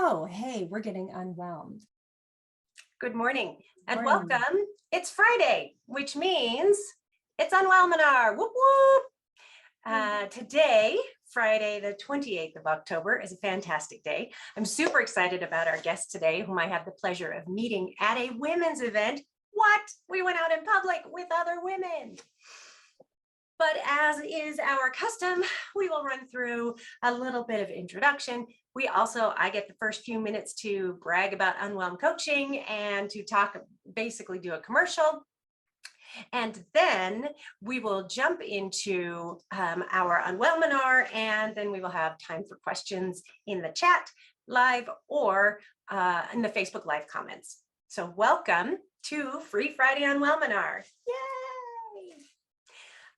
Oh, hey, we're getting unwhelmed. Good morning and Morning. welcome. It's Friday, which means it's Unwhelminar. Whoop whoop. Today, Friday, the 28th of October, is a fantastic day. I'm super excited about our guest today, whom I have the pleasure of meeting at a women's event. What? We went out in public with other women. But as is our custom, we will run through a little bit of introduction. I get the first few minutes to brag about Unwhelmed Coaching and to talk, basically do a commercial. And then we will jump into our Unwhelminar, and then we will have time for questions in the chat live or in the Facebook Live comments. So welcome to Free Friday Unwhelminar. Yay!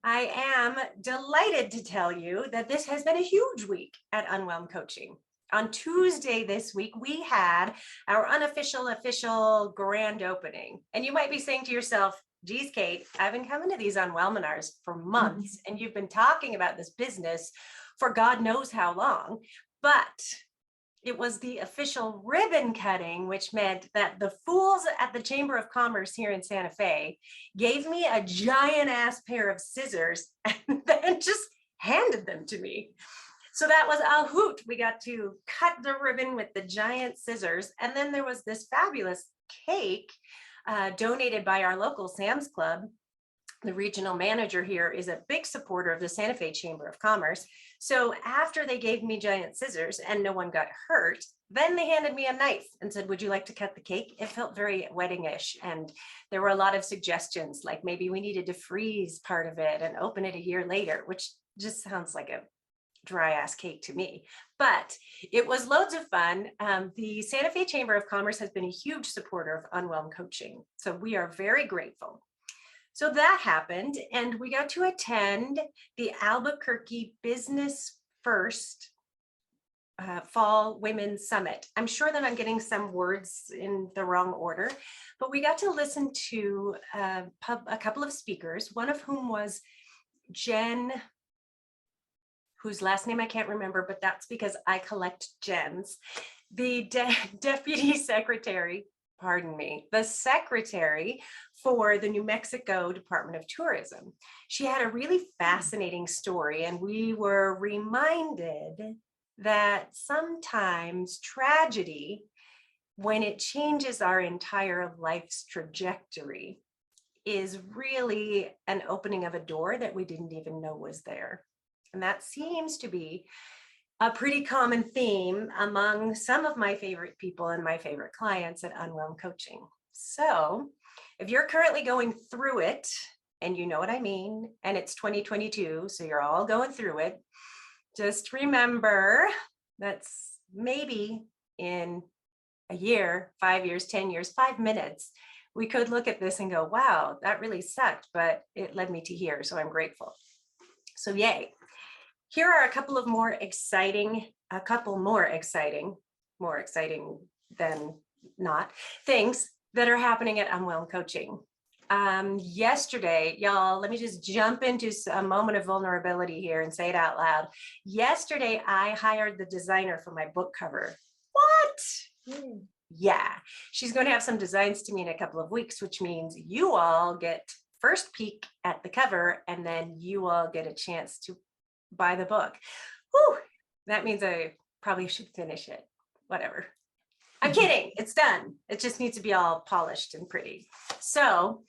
I am delighted to tell you that this has been a huge week at Unwhelmed Coaching. On Tuesday this week, we had our official grand opening. And you might be saying to yourself, geez, Kate, I've been coming to these Unwhelminars for months, and you've been talking about this business for God knows how long. But it was the official ribbon cutting, which meant that the fools at the Chamber of Commerce here in Santa Fe gave me a giant ass pair of scissors and then just handed them to me. So that was a hoot. We got to cut the ribbon with the giant scissors. And then there was this fabulous cake donated by our local Sam's Club. The regional manager here is a big supporter of the Santa Fe Chamber of Commerce. So after they gave me giant scissors and no one got hurt, then they handed me a knife and said, would you like to cut the cake? It felt very wedding-ish. And there were a lot of suggestions, like maybe we needed to freeze part of it and open it a year later, which just sounds like a dry ass cake to me, but it was loads of fun. The Santa Fe Chamber of Commerce has been a huge supporter of Unwhelmed Coaching, so we are very grateful. So that happened, and we got to attend the Albuquerque Business First Fall Women's Summit. I'm sure that I'm getting some words in the wrong order, but we got to listen to a couple of speakers, one of whom was Jen, whose last name I can't remember, but that's because I collect Jens, the deputy secretary, the secretary for the New Mexico Department of Tourism. She had a really fascinating story, and we were reminded that sometimes tragedy, when it changes our entire life's trajectory, is really an opening of a door that we didn't even know was there. And that seems to be a pretty common theme among some of my favorite people and my favorite clients at Unwhelmed Coaching. So if you're currently going through it, and you know what I mean, and it's 2022, so you're all going through it, just remember that's maybe in a year, 5 years, 10 years, 5 minutes, we could look at this and go, wow, that really sucked, but it led me to here, so I'm grateful. So yay. Here are a couple more exciting than not, things that are happening at Unwhelmed Coaching. Yesterday, y'all, let me just jump into a moment of vulnerability here and say it out loud. Yesterday, I hired the designer for my book cover. What? Yeah, she's going to have some designs to me in a couple of weeks, which means you all get first peek at the cover, and then you all get a chance to buy the book. Whew, that means I probably should finish it. Whatever. I'm kidding. It's done. It just needs to be all polished and pretty. So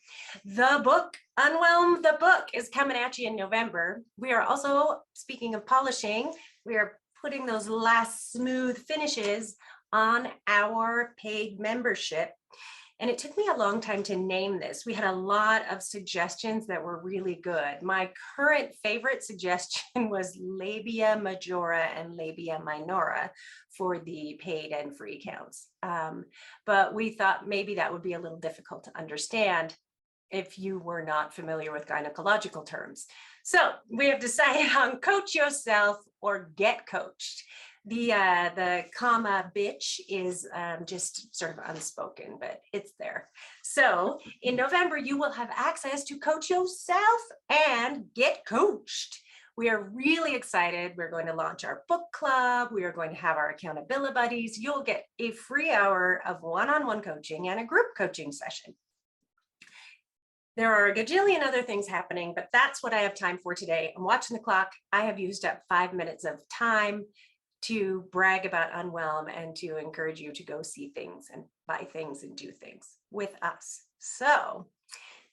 the book, Unwhelm the Book, is coming at you in November. We are also, speaking of polishing, we are putting those last smooth finishes on our paid membership. And it took me a long time to name this. We had a lot of suggestions that were really good. My current favorite suggestion was labia majora and labia minora for the paid and free accounts. But we thought maybe that would be a little difficult to understand if you were not familiar with gynecological terms. So we have decided on coach yourself or get coached. The comma bitch is just sort of unspoken, but it's there. So in November, you will have access to coach yourself and get coached, We are really excited. We're going to launch our book club. We are going to have our accountability buddies. You'll get a free hour of one-on-one coaching and a group coaching session. There are a gajillion other things happening, but that's what I have time for today. I'm watching the clock. I have used up 5 minutes of time to brag about Unwhelm and to encourage you to go see things and buy things and do things with us. So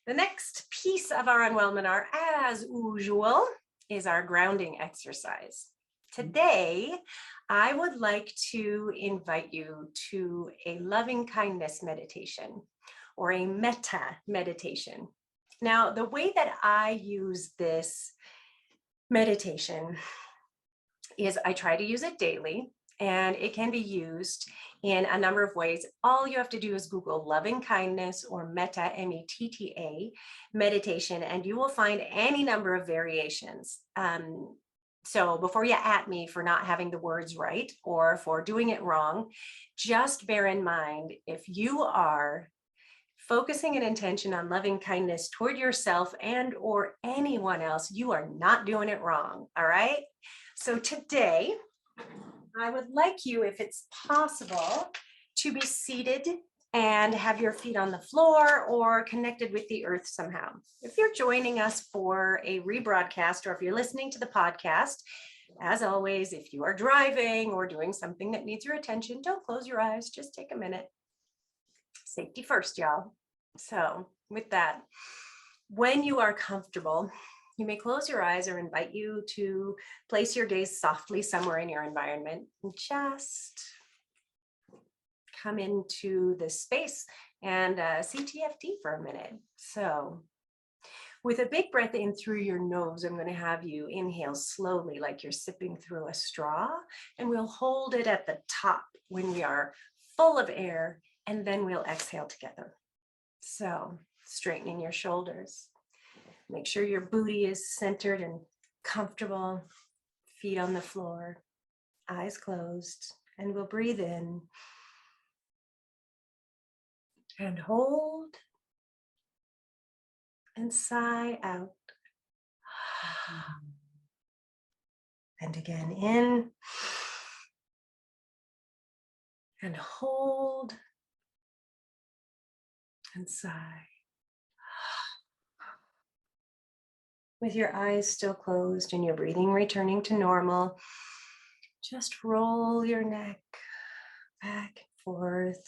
the next piece of our Unwhelminar, as usual, is our grounding exercise. Today, I would like to invite you to a loving kindness meditation or a metta meditation. Now, the way that I use this meditation is I try to use it daily, and it can be used in a number of ways. All you have to do is Google loving kindness or metta, M-E-T-T-A, meditation, and you will find any number of variations. So before you at me for not having the words right or for doing it wrong, just bear in mind, if you are focusing an intention on loving kindness toward yourself and or anyone else, you are not doing it wrong, all right? So today, I would like you, if it's possible, to be seated and have your feet on the floor or connected with the earth somehow. If you're joining us for a rebroadcast or if you're listening to the podcast, as always, if you are driving or doing something that needs your attention, don't close your eyes, just take a minute. Safety first, y'all. So with that, when you are comfortable, you may close your eyes or invite you to place your gaze softly somewhere in your environment and just come into this space and CTFT for a minute. So with a big breath in through your nose, I'm going to have you inhale slowly like you're sipping through a straw, and we'll hold it at the top when we are full of air, and then we'll exhale together. So straightening your shoulders. Make sure your booty is centered and comfortable, feet on the floor, eyes closed, and we'll breathe in and hold and sigh out. And again, in and hold and sigh. With your eyes still closed and your breathing returning to normal, just roll your neck back and forth,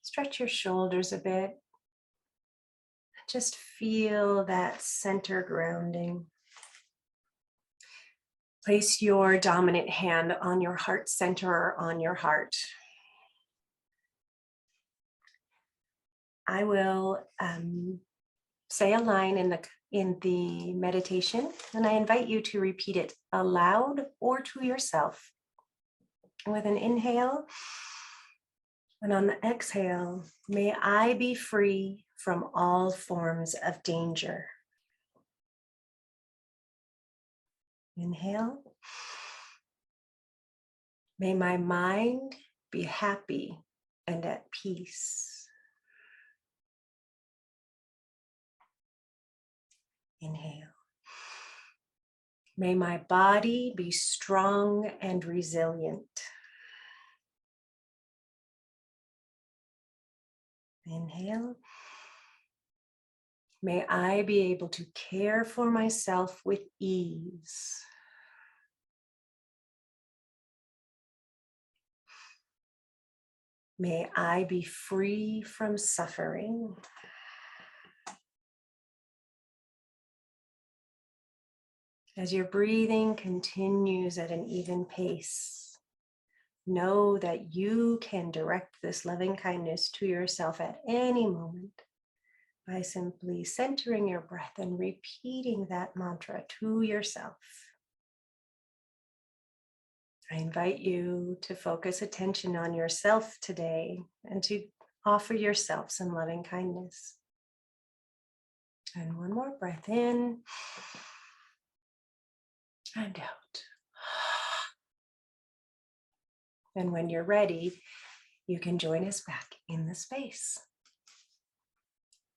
stretch your shoulders a bit. Just feel that center grounding. Place your dominant hand on your heart center or on your heart. I will say a line in the meditation, and I invite you to repeat it aloud or to yourself. With an inhale, and on the exhale, may I be free from all forms of danger. Inhale. May my mind be happy and at peace. Inhale. May my body be strong and resilient. Inhale. May I be able to care for myself with ease. May I be free from suffering. As your breathing continues at an even pace, know that you can direct this loving kindness to yourself at any moment by simply centering your breath and repeating that mantra to yourself. I invite you to focus attention on yourself today and to offer yourself some loving kindness. And one more breath in and out. And when you're ready, you can join us back in the space.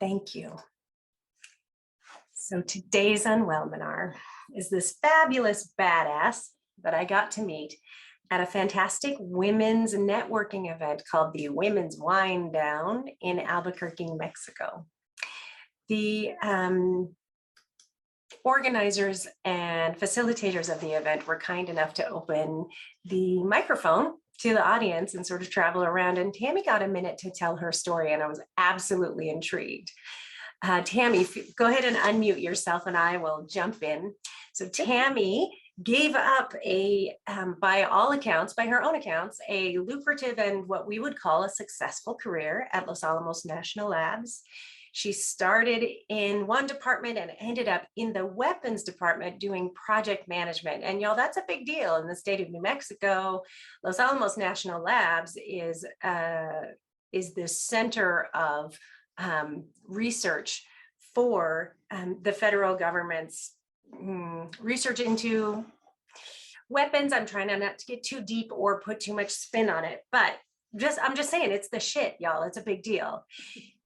Thank you. So today's Unwhelminar is this fabulous badass that I got to meet at a fantastic women's networking event called the Women's Wine Down in Albuquerque, Mexico. The organizers and facilitators of the event were kind enough to open the microphone to the audience and sort of travel around. And Tammy got a minute to tell her story, and I was absolutely intrigued. Tammy, go ahead and unmute yourself and I will jump in. So Tammy gave up by all accounts, by her own accounts, a lucrative and what we would call a successful career at Los Alamos National Labs. She started in one department and ended up in the weapons department doing project management. And y'all, that's a big deal in the state of New Mexico. Los Alamos National Labs is the center of research for the federal government's research into weapons. I'm trying not to get too deep or put too much spin on it, but I'm just saying it's the shit, y'all. It's a big deal.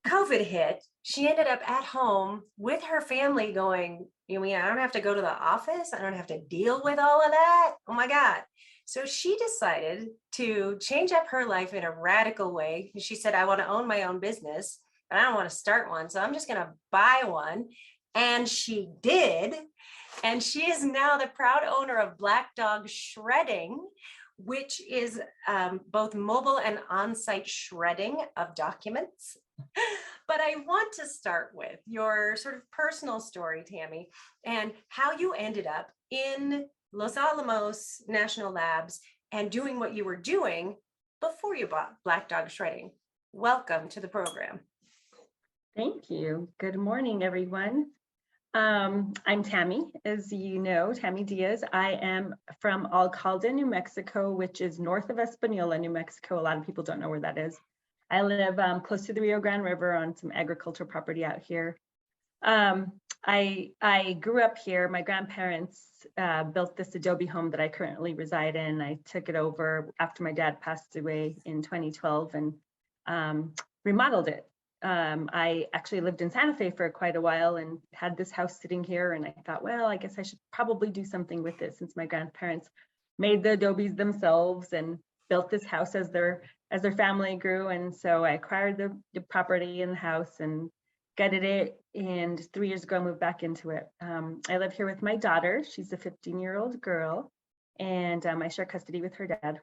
COVID hit. She ended up at home with her family going, you mean I don't have to go to the office? I don't have to deal with all of that? Oh my God. So she decided to change up her life in a radical way. She said, I want to own my own business, but I don't want to start one. So I'm just going to buy one. And she did. And she is now the proud owner of Black Dog Shredding, which is both mobile and on-site shredding of documents. But I want to start with your sort of personal story, Tammy, and how you ended up in Los Alamos National Labs and doing what you were doing before you bought Black Dog Shredding. Welcome to the program. Thank you. Good morning, everyone. I'm Tammy, as you know, Tanny Diaz. I am from Alcalde, New Mexico, which is north of Espanola, New Mexico. A lot of people don't know where that is. I live close to the Rio Grande River on some agricultural property out here. I grew up here. My grandparents built this adobe home that I currently reside in. I took it over after my dad passed away in 2012 and remodeled it. I actually lived in Santa Fe for quite a while and had this house sitting here, and I thought, well, I guess I should probably do something with it since my grandparents made the adobes themselves and built this house as their family grew. And so I acquired the property and the house and gutted it, and 3 years ago I moved back into it. I live here with my daughter. She's a 15-year-old girl, and I share custody with her dad.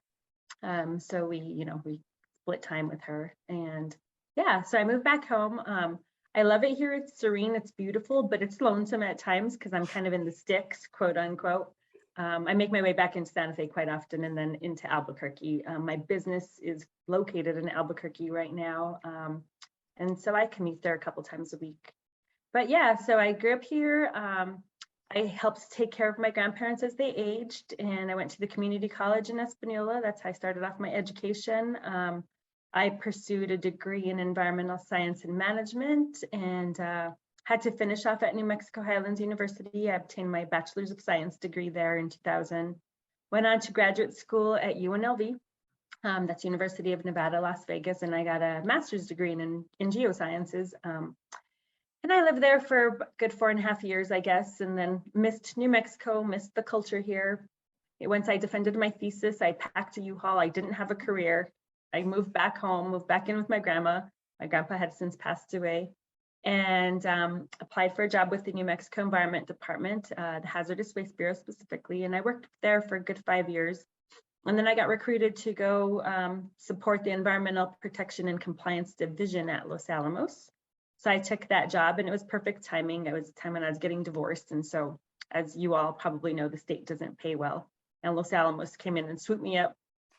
So we split time with her, and yeah, so I moved back home. I love it here. It's serene, it's beautiful, but it's lonesome at times because I'm kind of in the sticks, quote unquote. I make my way back into Santa Fe quite often and then into Albuquerque. My business is located in Albuquerque right now. And so I commute there a couple times a week. But yeah, so I grew up here. I helped take care of my grandparents as they aged, and I went to the community college in Espanola. That's how I started off my education. I pursued a degree in environmental science and management, and had to finish off at New Mexico Highlands University. I obtained my bachelor's of science degree there in 2000. Went on to graduate school at UNLV, that's University of Nevada, Las Vegas, and I got a master's degree in geosciences. And I lived there for a good 4.5 years, I guess, and then missed New Mexico, missed the culture here. Once I defended my thesis, I packed a U-Haul. I didn't have a career. I moved back home, moved back in with my grandma. My grandpa had since passed away, and applied for a job with the New Mexico Environment Department, the Hazardous Waste Bureau specifically. And I worked there for a good 5 years. And then I got recruited to go support the Environmental Protection and Compliance Division at Los Alamos. So I took that job, and it was perfect timing. It was a time when I was getting divorced. And so, as you all probably know, the state doesn't pay well. And Los Alamos came in and swooped me up.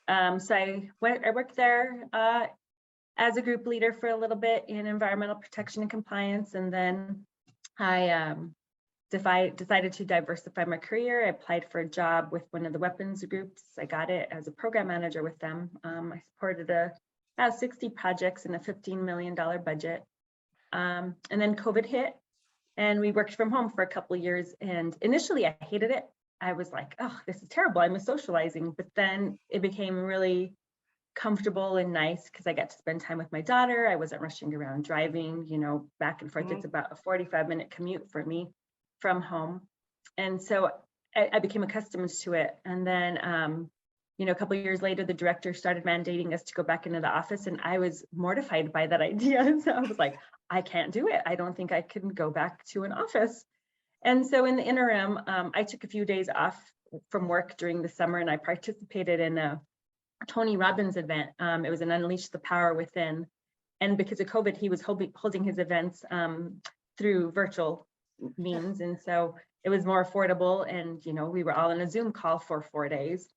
So I worked there as a group leader for a little bit in environmental protection and compliance. And then I decided to diversify my career. I applied for a job with one of the weapons groups. I got it as a program manager with them. I supported about 60 projects in a $15 million budget. And then COVID hit, and we worked from home for a couple of years. And initially I hated it. I was like, oh, this is terrible. I miss socializing. But then it became really comfortable and nice because I got to spend time with my daughter. I wasn't rushing around driving, back and forth. It's about a 45-minute commute for me. from home. And so I became accustomed to it. And then, a couple of years later, the director started mandating us to go back into the office, and I was mortified by that idea. So I was like, I can't do it. I don't think I can go back to an office. And so in the interim, I took a few days off from work during the summer, and I participated in a Tony Robbins event. It was an Unleash the Power Within. And because of COVID, he was holding his events through virtual means. And so it was more affordable. And, we were all in a Zoom call for 4 days.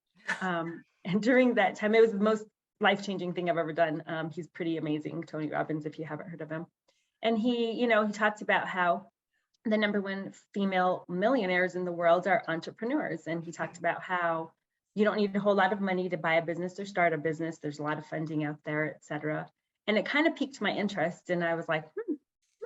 And during that time, it was the most life-changing thing I've ever done. He's pretty amazing, Tony Robbins, if you haven't heard of him. And he talked about how the #1 female millionaires in the world are entrepreneurs. And he talked about how you don't need a whole lot of money to buy a business or start a business. There's a lot of funding out there, et cetera. And it kind of piqued my interest. And I was like, I'm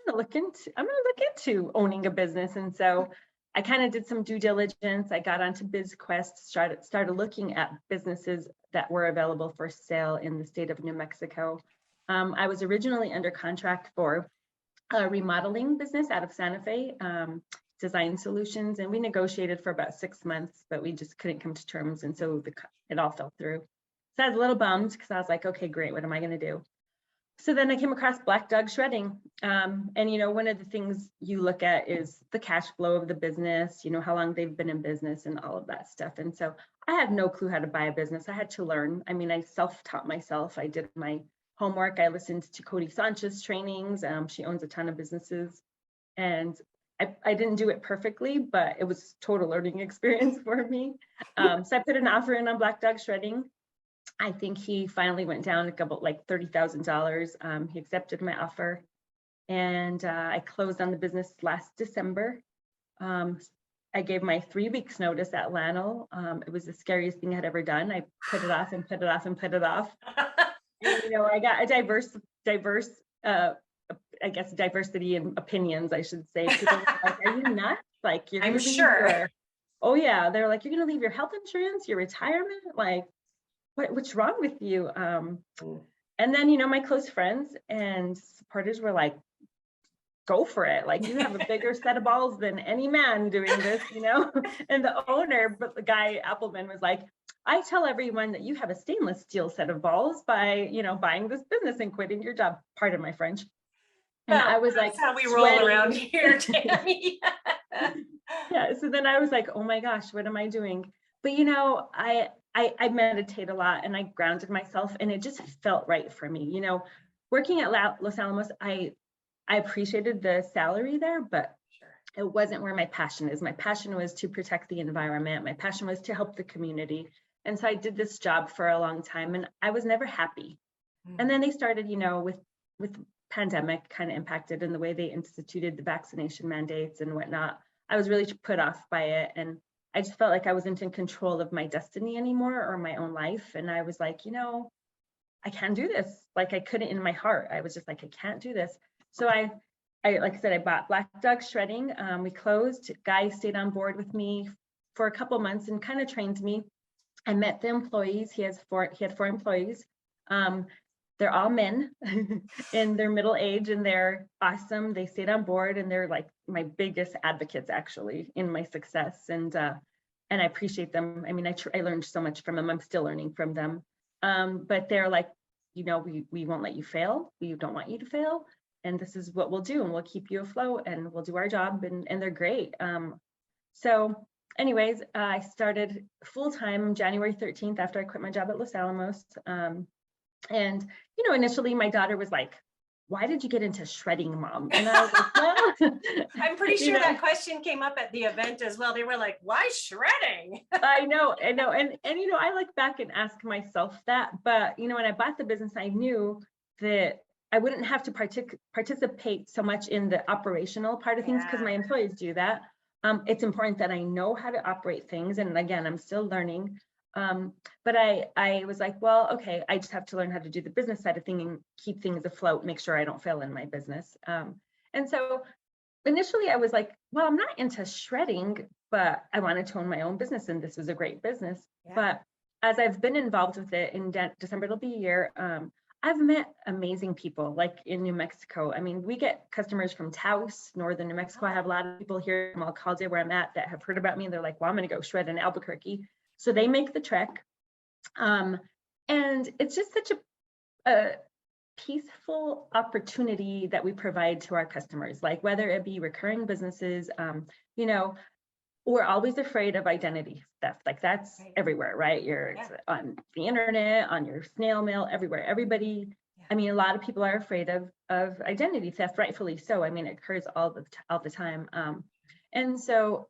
gonna look into owning a business. And so I kind of did some due diligence. I got onto BizQuest, started looking at businesses that were available for sale in the state of New Mexico. I was originally under contract for a remodeling business out of Santa Fe, Design Solutions, and we negotiated for about 6 months, but we just couldn't come to terms, and so it all fell through. So I was a little bummed because I was like, okay, great, what am I going to do? So then I came across Black Dog Shredding, and one of the things you look at is the cash flow of the business, how long they've been in business and all of that stuff. And so I had no clue how to buy a business. I had to learn. I mean, I self-taught myself. I did my homework. I listened to Cody Sanchez's trainings. She owns a ton of businesses, and I didn't do it perfectly, but it was a total learning experience for me. So I put an offer in on Black Dog Shredding. I think he finally went down about like $30,000. He accepted my offer, and I closed on the business last December. I gave my 3 weeks notice at Lano. It was the scariest thing I'd ever done. I put it off and put it off and put it off. And, I got a diverse, I guess, diversity in opinions, I should say. People were like, are you nuts? Like, you're I'm sure. Oh yeah, they're like, you're gonna leave your health insurance, your retirement, like, what's wrong with you? And then, my close friends and supporters were like, go for it. Like, you have a bigger set of balls than any man doing this, And the owner, but the guy Appleman, was like, I tell everyone that you have a stainless steel set of balls by, buying this business and quitting your job. Pardon my French. And I was like, that's how we roll around here, Tammy. Yeah. So then I was like, oh my gosh, what am I doing? But I meditate a lot, and I grounded myself, and it just felt right for me. Working at Los Alamos, I appreciated the salary there, but it wasn't where my passion is. My passion was to protect the environment. My passion was to help the community. And so I did this job for a long time, and I was never happy. And then they started, with pandemic kind of impacted in the way they instituted the vaccination mandates and whatnot. I was really put off by it. And I just felt like I wasn't in control of my destiny anymore, or my own life. And I was like, I can't do this. Like, I couldn't in my heart. I was just like, I can't do this. So I like I said, I bought Black Dog Shredding. We closed. Guy stayed on board with me for a couple months and kind of trained me. I met the employees. He had 4 employees. They're all men in their middle age, and they're awesome. They stayed on board, and they're like my biggest advocates actually in my success. And I appreciate them. I mean, I learned so much from them. I'm still learning from them. But they're like, we won't let you fail. We don't want you to fail. And this is what we'll do, and we'll keep you afloat, and we'll do our job. And they're great. So anyways, I started full-time January 13th after I quit my job at Los Alamos. And, initially my daughter was like, why did you get into shredding, Mom? And I was like, well, I'm pretty sure that question came up at the event as well. They were like, why shredding? I know. And, I look back and ask myself that, but, when I bought the business, I knew that I wouldn't have to participate so much in the operational part of things, because my employees do that. It's important that I know how to operate things. And again, I'm still learning. But I was like, well, okay, I just have to learn how to do the business side of things and keep things afloat, make sure I don't fail in my business. And so initially I was like, well, I'm not into shredding, but I wanted to own my own business, and this was a great business. Yeah. But as I've been involved with it, in December, it'll be a year, I've met amazing people like in New Mexico. I mean, we get customers from Taos, northern New Mexico. I have a lot of people here from Alcalde where I'm at that have heard about me. They're like, well, I'm going to go shred in Albuquerque. So they make the trek. And it's just such a peaceful opportunity that we provide to our customers, like whether it be recurring businesses, you know, we're always afraid of identity theft. Like that's everywhere, right? It's on the internet, on your snail mail, everywhere. Everybody, I mean, a lot of people are afraid of identity theft, rightfully so. I mean, it occurs all the time. And so,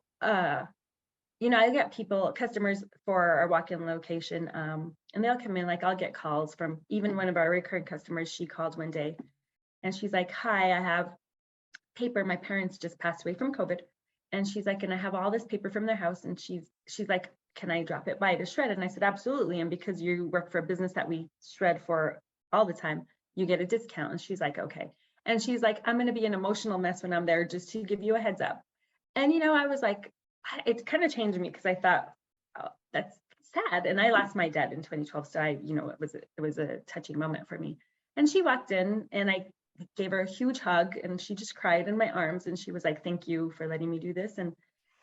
you know, I get customers for our walk-in location, and they'll come in, like I'll get calls from even one of our recurring customers. She called one day and she's like, hi, I have paper. My parents just passed away from COVID. And she's like, and I have all this paper from their house. And she's like, can I drop it by to shred? And I said, absolutely. And because you work for a business that we shred for all the time, you get a discount. And she's like, okay. And she's like, I'm going to be an emotional mess when I'm there, just to give you a heads up. And, you know, I was like, it kind of changed me because I thought, oh, that's sad. And I lost my dad in 2012. So you know, it was a touching moment for me. And she walked in and I gave her a huge hug and she just cried in my arms. And she was like, thank you for letting me do this. And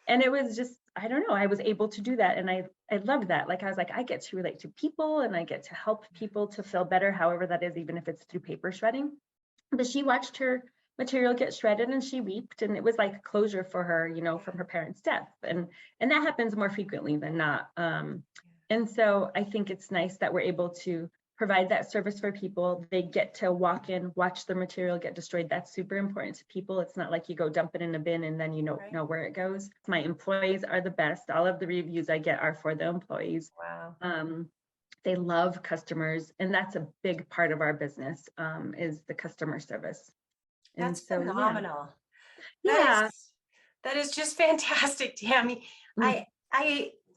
it was just, I don't know, I was able to do that. And I loved that. Like, I was like, I get to relate to people and I get to help people to feel better, however that is, even if it's through paper shredding. But she watched her material get shredded and she wept, and it was like closure for her, you know, from her parents' death. And that happens more frequently than not. And so I think it's nice that we're able to provide that service for people. They get to walk in, watch the material get destroyed. That's super important to people. It's not like you go dump it in a bin and then you know where it goes. My employees are the best. All of the reviews I get are for the employees. Wow. They love customers, and that's a big part of our business, is the customer service. That's phenomenal. Yeah. That is just fantastic, Tammy.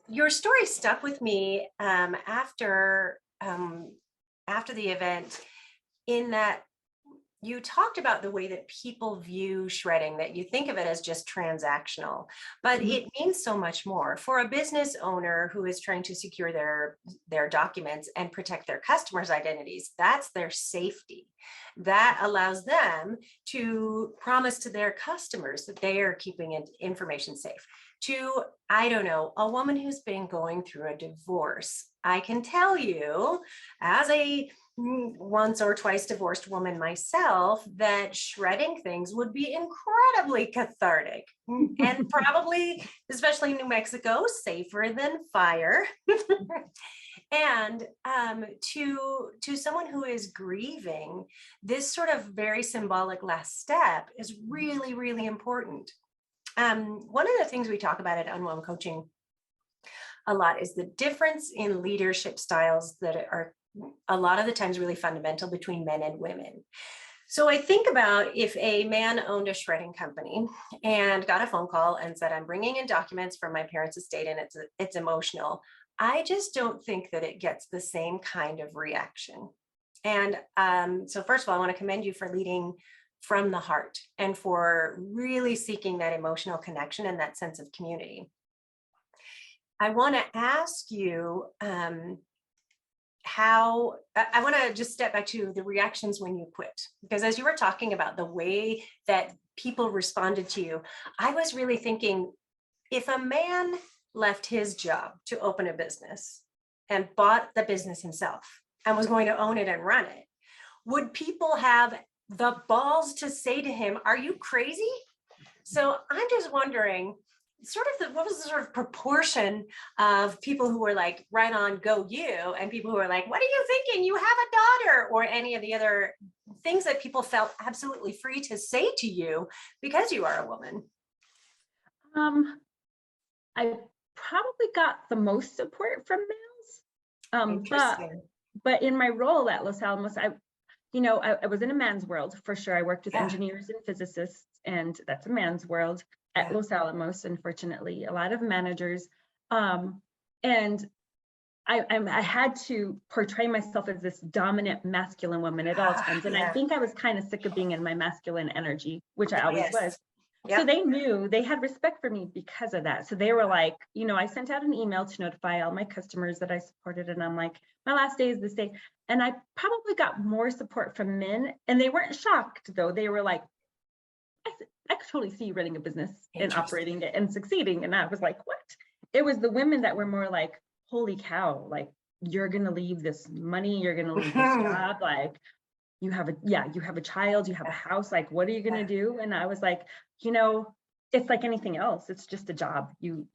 Your story stuck with me after the event, in that you talked about the way that people view shredding, that you think of it as just transactional, but it means so much more. For a business owner who is trying to secure their documents and protect their customers' identities, that's their safety. That allows them to promise to their customers that they are keeping information safe. To, I don't know, a woman who's been going through a divorce, I can tell you, as a once or twice divorced woman myself, that shredding things would be incredibly cathartic and probably, especially in New Mexico, safer than fire. And to someone who is grieving, this sort of very symbolic last step is really, really important. One of the things we talk about at Unwhelmed Coaching a lot is the difference in leadership styles that are a lot of the times really fundamental between men and women. So I think about if a man owned a shredding company and got a phone call and said, I'm bringing in documents from my parents' estate and it's emotional. I just don't think that it gets the same kind of reaction. And so first of all, I want to commend you for leading from the heart and for really seeking that emotional connection and that sense of community. I want to ask you how, I want to just step back to the reactions when you quit, because as you were talking about the way that people responded to you, I was really thinking, if a man left his job to open a business and bought the business himself and was going to own it and run it, would people have the balls to say to him, are you crazy? So I'm just wondering, what was the sort of proportion of people who were like, right on, go you, and people who were like, what are you thinking? You have a daughter, or any of the other things that people felt absolutely free to say to you because you are a woman? I probably got the most support from males. But in my role at Los Alamos, I was in a man's world for sure. I worked with engineers and physicists, and that's a man's world at Los Alamos, unfortunately, a lot of managers. And I had to portray myself as this dominant masculine woman at all times. And I think I was kind of sick of being in my masculine energy, which I always was. So they knew, they had respect for me because of that. So they were like, you know, I sent out an email to notify all my customers that I supported, and I'm like, my last day is this day. And I probably got more support from men, and they weren't shocked though. They were like, I could totally see you running a business and operating it and succeeding. And I was like, what? It was the women that were more like, holy cow, like, you're going to leave this money, you're going to leave this job, like, you have a child, you have a house, like, what are you going to do? And I was like, you know, it's like anything else. It's just a job. You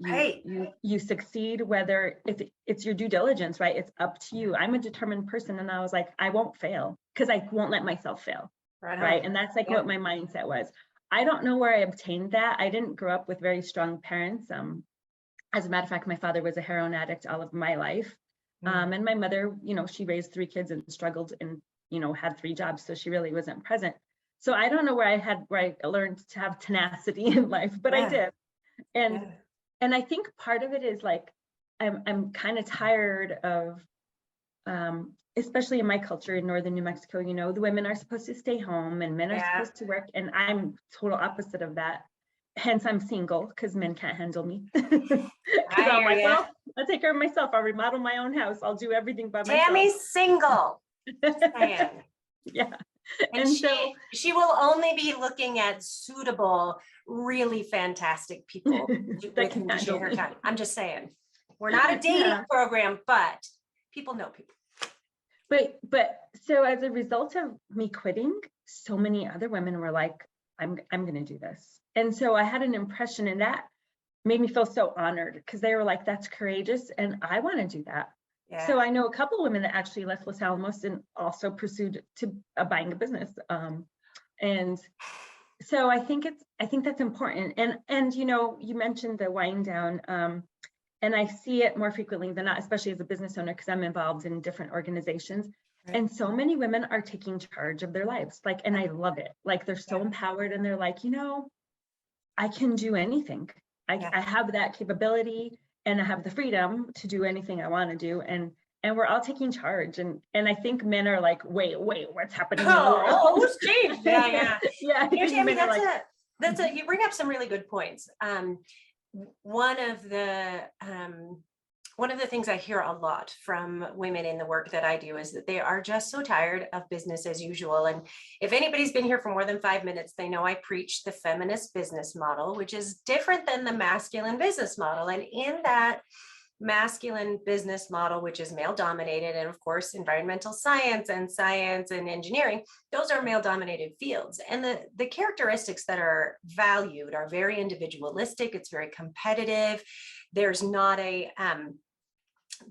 succeed, whether if it's your due diligence, right? It's up to you. I'm a determined person. And I was like, I won't fail because I won't let myself fail. Right. And that's like what my mindset was. I don't know where I obtained that. I didn't grow up with very strong parents. As a matter of fact, my father was a heroin addict all of my life. And my mother, you know, she raised 3 kids and struggled and, you know, had 3 jobs. So she really wasn't present. So I don't know where I learned to have tenacity in life, but I did. And I think part of it is like, I'm kind of tired of, especially in my culture in northern New Mexico, you know, the women are supposed to stay home and men are supposed to work. And I'm total opposite of that. Hence, I'm single because men can't handle me. Because I'm like, well, I'll take care of myself. I'll remodel my own house. I'll do everything by myself. Tammy's single. Yeah. And she will only be looking at suitable, really fantastic people with whom to share her time. I'm just saying, we're not a dating program, but people know people. But so as a result of me quitting, so many other women were like, I'm going to do this. And so I had an impression, and that made me feel so honored because they were like, that's courageous. And I want to do that. Yeah. So I know a couple of women that actually left Los Alamos and also pursued buying a business. And so I think that's important. And you know, you mentioned the wind down, and I see it more frequently than not, especially as a business owner, because I'm involved in different organizations. Right. And so many women are taking charge of their lives, like, and I love it. Like, they're so empowered, and they're like, you know, I can do anything. I have that capability, and I have the freedom to do anything I want to do. And we're all taking charge. And I think men are like, wait, what's happening in the world? Who's changed? Yeah. You know, Tammy, that's you bring up some really good points. One of the things I hear a lot from women in the work that I do is that they are just so tired of business as usual. And if anybody's been here for more than 5 minutes, they know I preach the feminist business model, which is different than the masculine business model. And in that masculine business model, which is male dominated, and of course, environmental science and engineering, those are male dominated fields. And the characteristics that are valued are very individualistic. It's very competitive. There's not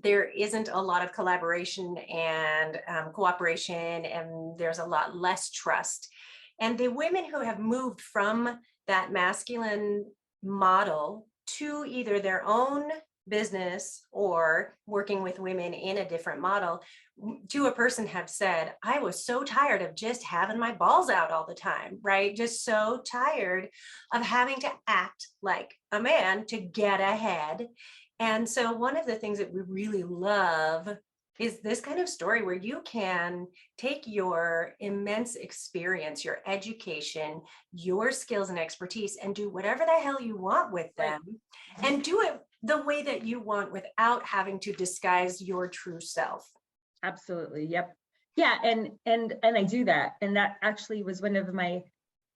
there isn't a lot of collaboration and cooperation, and there's a lot less trust. And the women who have moved from that masculine model to either their own business or working with women in a different model, to a person have said, I was so tired of just having my balls out all the time, right? Just so tired of having to act like a man to get ahead. And so one of the things that we really love is this kind of story where you can take your immense experience, your education, your skills and expertise, and do whatever the hell you want with them, and do it the way that you want without having to disguise your true self. Absolutely. Yep. Yeah. And I do that. And that actually was one of my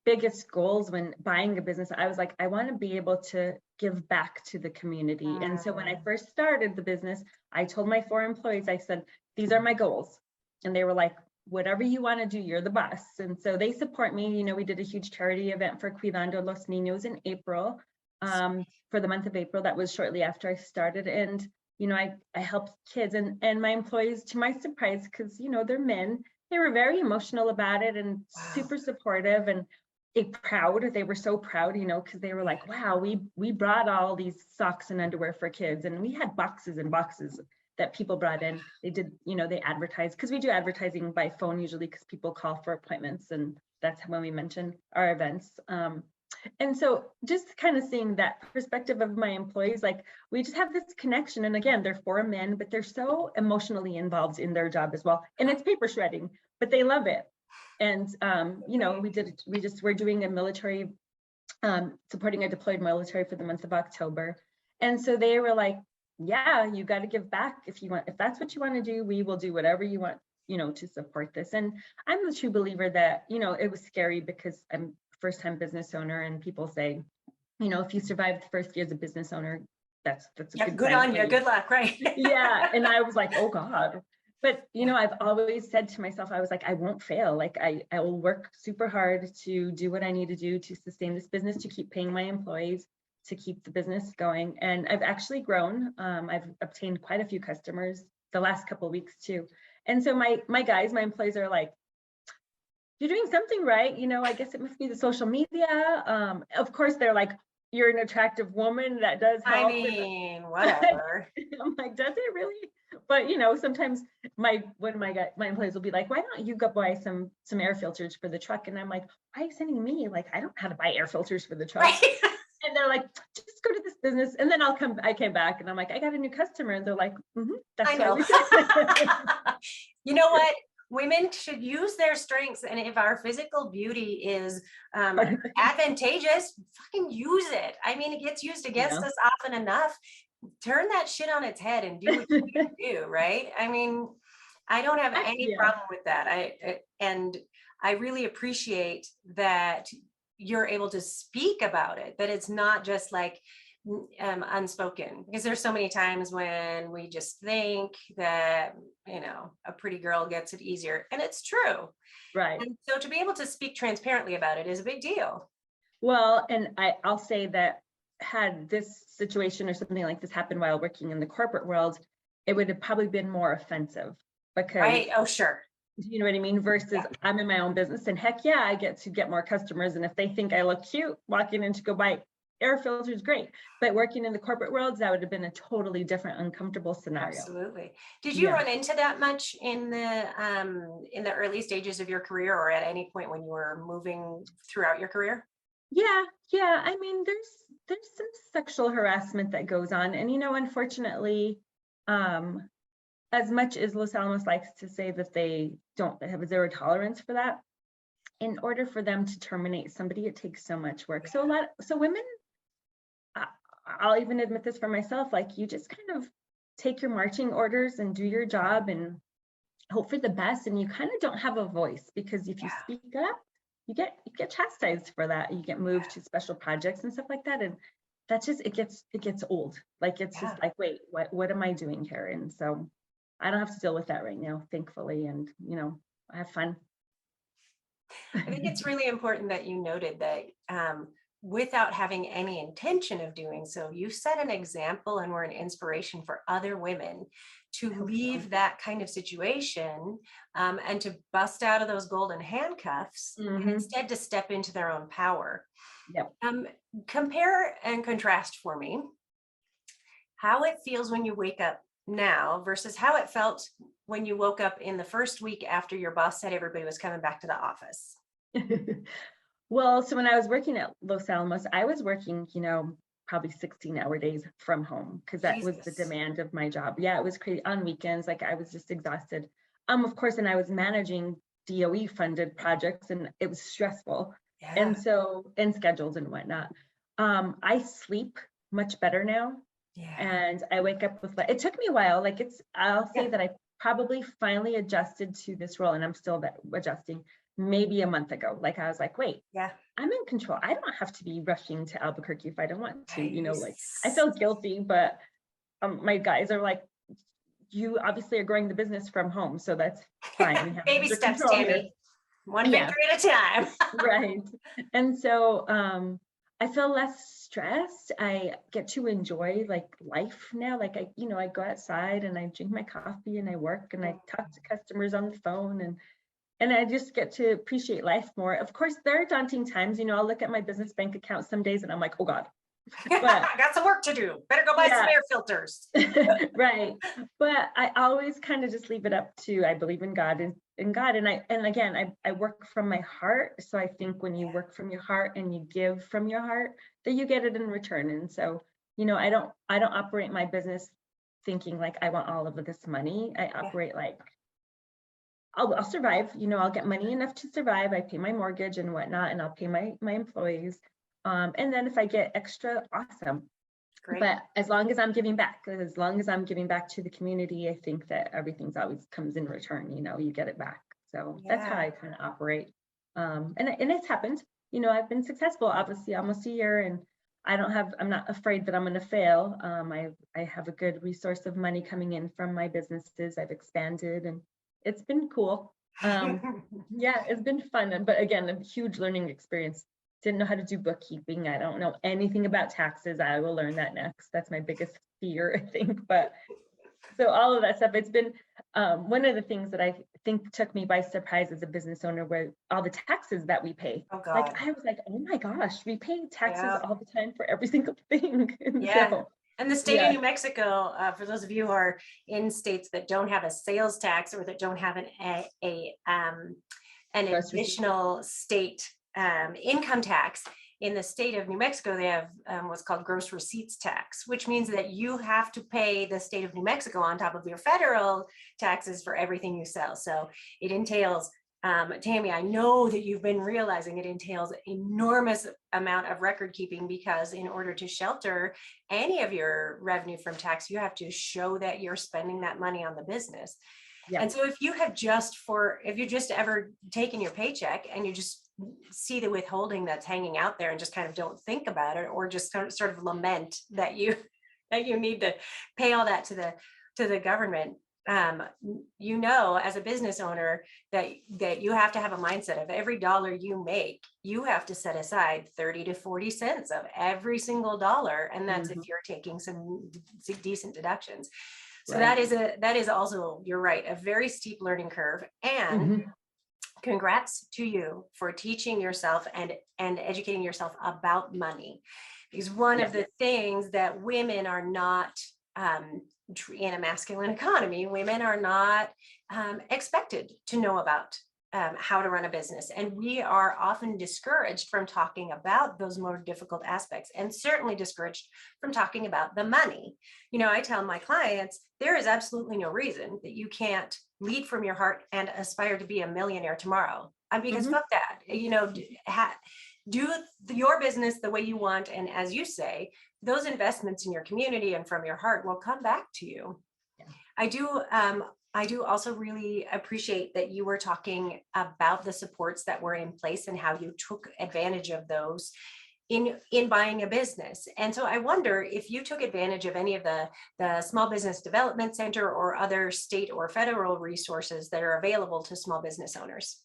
biggest goals when buying a business. I was like, I want to be able to give back to the community. And so when I first started the business, I told my 4 employees, I said, these are my goals. And they were like, whatever you want to do, you're the boss. And so they support me. You know, we did a huge charity event for Cuidando los Niños in April, for the month of April. That was shortly after I started. And, you know, I helped kids and my employees, to my surprise, because, you know, they're men, they were very emotional about it and super supportive and proud. They were so proud, you know, because they were like, wow, we brought all these socks and underwear for kids. And we had boxes and boxes that people brought in. They did, you know, they advertised, because we do advertising by phone usually, because people call for appointments, and that's when we mention our events. And so just kind of seeing that perspective of my employees, like, we just have this connection. And again, they're 4 men, but they're so emotionally involved in their job as well. And it's paper shredding, but they love it. And, you know, we're doing a military supporting a deployed military for the month of October. And so they were like, yeah, you got to give back if you want, if that's what you want to do, we will do whatever you want, to support this. And I'm the true believer that, it was scary because I'm first time business owner, and people say, if you survive the first year as a business owner, that's a good on you. Good luck, right? Yeah. And I was like, oh God. But, I've always said to myself, I was like, I won't fail. Like I will work super hard to do what I need to do to sustain this business, to keep paying my employees, to keep the business going. And I've actually grown. I've obtained quite a few customers the last couple of weeks too. And so my employees are like, you're doing something right. I guess it must be the social media. Of course, they're like, you're an attractive woman, that does help. I mean, whatever. I'm like, does it really? But sometimes one of my employees will be like, why don't you go buy some air filters for the truck? And I'm like, why are you sending me? Like, I don't know how to buy air filters for the truck. Right. And they're like, just go to this business. And then I came back and I'm like, I got a new customer. And they're like, that's I know. You know what? Women should use their strengths. And if our physical beauty is advantageous, fucking use it. I mean, it gets used against us often enough. Turn that shit on its head and do what you need to do, right? I mean, I don't have any problem with that. I really appreciate that you're able to speak about it, that it's not just like unspoken, because there's so many times when we just think that a pretty girl gets it easier, and it's true, right? And so to be able to speak transparently about it is a big deal. Well, and I'll say that had this situation or something like this happened while working in the corporate world, it would have probably been more offensive, because right? Oh, sure. You know what I mean? Versus I'm in my own business, and heck yeah, I get to get more customers. And if they think I look cute walking in to go buy air filters, great. But working in the corporate world, that would have been a totally different, uncomfortable scenario. Absolutely. Did you run into that much in the early stages of your career, or at any point when you were moving throughout your career? Yeah. I mean, there's some sexual harassment that goes on, and unfortunately, as much as Los Alamos likes to say that they don't have a zero tolerance for that, in order for them to terminate somebody, it takes so much work. So women, I'll even admit this for myself, like, you just kind of take your marching orders and do your job and hope for the best. And you kind of don't have a voice, because if you speak up, you get chastised for that. You get moved to special projects and stuff like that. And that's just, it gets old. Like, it's just like, wait, what am I doing here? And so I don't have to deal with that right now, thankfully. And, I have fun. I think it's really important that you noted that without having any intention of doing so, you set an example and were an inspiration for other women to leave that kind of situation and to bust out of those golden handcuffs, and instead to step into their own power. Yep. Compare and contrast for me how it feels when you wake up now versus how it felt when you woke up in the first week after your boss said everybody was coming back to the office. Well, so when I was working at Los Alamos, I was working, probably 16-hour days from home, because that was the demand of my job. Yeah, it was crazy. On weekends, like, I was just exhausted. Of course, and I was managing DOE funded projects, and it was stressful. And so, and schedules and whatnot. I sleep much better now. And I wake up with, it took me a while. Like, I'll say that I probably finally adjusted to this role, and I'm still adjusting, maybe a month ago. Like, I was like, wait, I'm in control. I don't have to be rushing to Albuquerque if I don't want to, like, I feel guilty, but my guys are like, you obviously are growing the business from home, so that's fine. Baby steps, Tammy. One victory at a time. Right. And so I feel less stressed. I get to enjoy, like, life now. Like, I go outside and I drink my coffee and I work and I talk to customers on the phone, and I just get to appreciate life more. Of course, there are daunting times. I'll look at my business bank account some days and I'm like, oh God. But I got some work to do. Better go buy some air filters. Right. But I always kind of just leave it up to, I believe in God and God. And again, I work from my heart. So I think when you work from your heart and you give from your heart, that you get it in return. And so, I don't operate my business thinking like I want all of this money. I operate like, I'll survive, I'll get money enough to survive. I pay my mortgage and whatnot, and I'll pay my employees. And then if I get extra, awesome. Great. But as long as I'm giving back, to the community, I think that everything's always comes in return, you get it back. So that's how Yeah. I kind of operate. And it's happened, I've been successful, obviously almost a year, and I'm not afraid that I'm going to fail. I have a good resource of money coming in from my businesses. I've expanded and it's been cool. Yeah, it's been fun. But again, a huge learning experience. Didn't know how to do bookkeeping. I don't know anything about taxes. I will learn that next. That's my biggest fear, I think. But so all of that stuff, it's been one of the things that I think took me by surprise as a business owner, where all the taxes that we pay. Oh God. Like I was like, oh my gosh, we pay taxes Yeah. all the time for every single thing. And Yeah. so, And the state yeah. of New Mexico, for those of you who are in states that don't have a sales tax or that don't have an additional state income tax, in the state of New Mexico, they have what's called gross receipts tax, which means that you have to pay the state of New Mexico on top of your federal taxes for everything you sell. So it entails, Tammy, I know that you've been realizing it entails enormous amount of record keeping, because in order to shelter any of your revenue from tax, you have to show that you're spending that money on the business. Yeah. And so if you just ever taken your paycheck and you just see the withholding that's hanging out there and just kind of don't think about it, or just sort of lament that you need to pay all that to the government, as a business owner that you have to have a mindset of every dollar you make, you have to set aside 30 to 40 cents of every single dollar. And that's if you're taking some decent deductions. So right. that is also, you're right, a very steep learning curve. And congrats to you for teaching yourself and educating yourself about money. Because one of the things that women are not, in a masculine economy, women are not expected to know about how to run a business. And we are often discouraged from talking about those more difficult aspects, and certainly discouraged from talking about the money. I tell my clients, there is absolutely no reason that you can't lead from your heart and aspire to be a millionaire tomorrow. Because fuck that, do your business the way you want. And as you say, those investments in your community and from your heart will come back to you. Yeah. I do also really appreciate that you were talking about the supports that were in place and how you took advantage of those in buying a business. And so I wonder if you took advantage of any of the Small Business Development Center or other state or federal resources that are available to small business owners.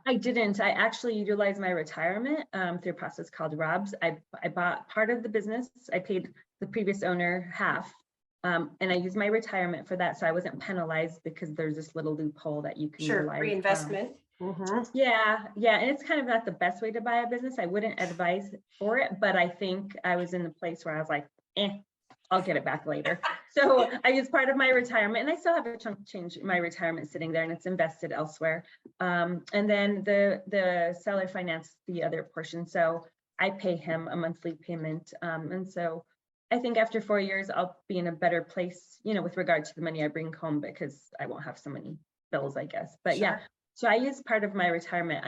I didn't. I actually utilized my retirement through a process called ROBS. I bought part of the business. I paid the previous owner half, and I used my retirement for that. So I wasn't penalized, because there's this little loophole that you can utilize. Reinvestment. Yeah. And it's kind of not the best way to buy a business. I wouldn't advise for it, but I think I was in the place where I was like, I'll get it back later. So I used part of my retirement, and I still have a chunk change in my retirement sitting there, and it's invested elsewhere. And then the seller financed the other portion. So I pay him a monthly payment. And so I think after 4 years, I'll be in a better place, with regard to the money I bring home, because I won't have so many bills, I guess. But sure. Yeah, so I used part of my retirement.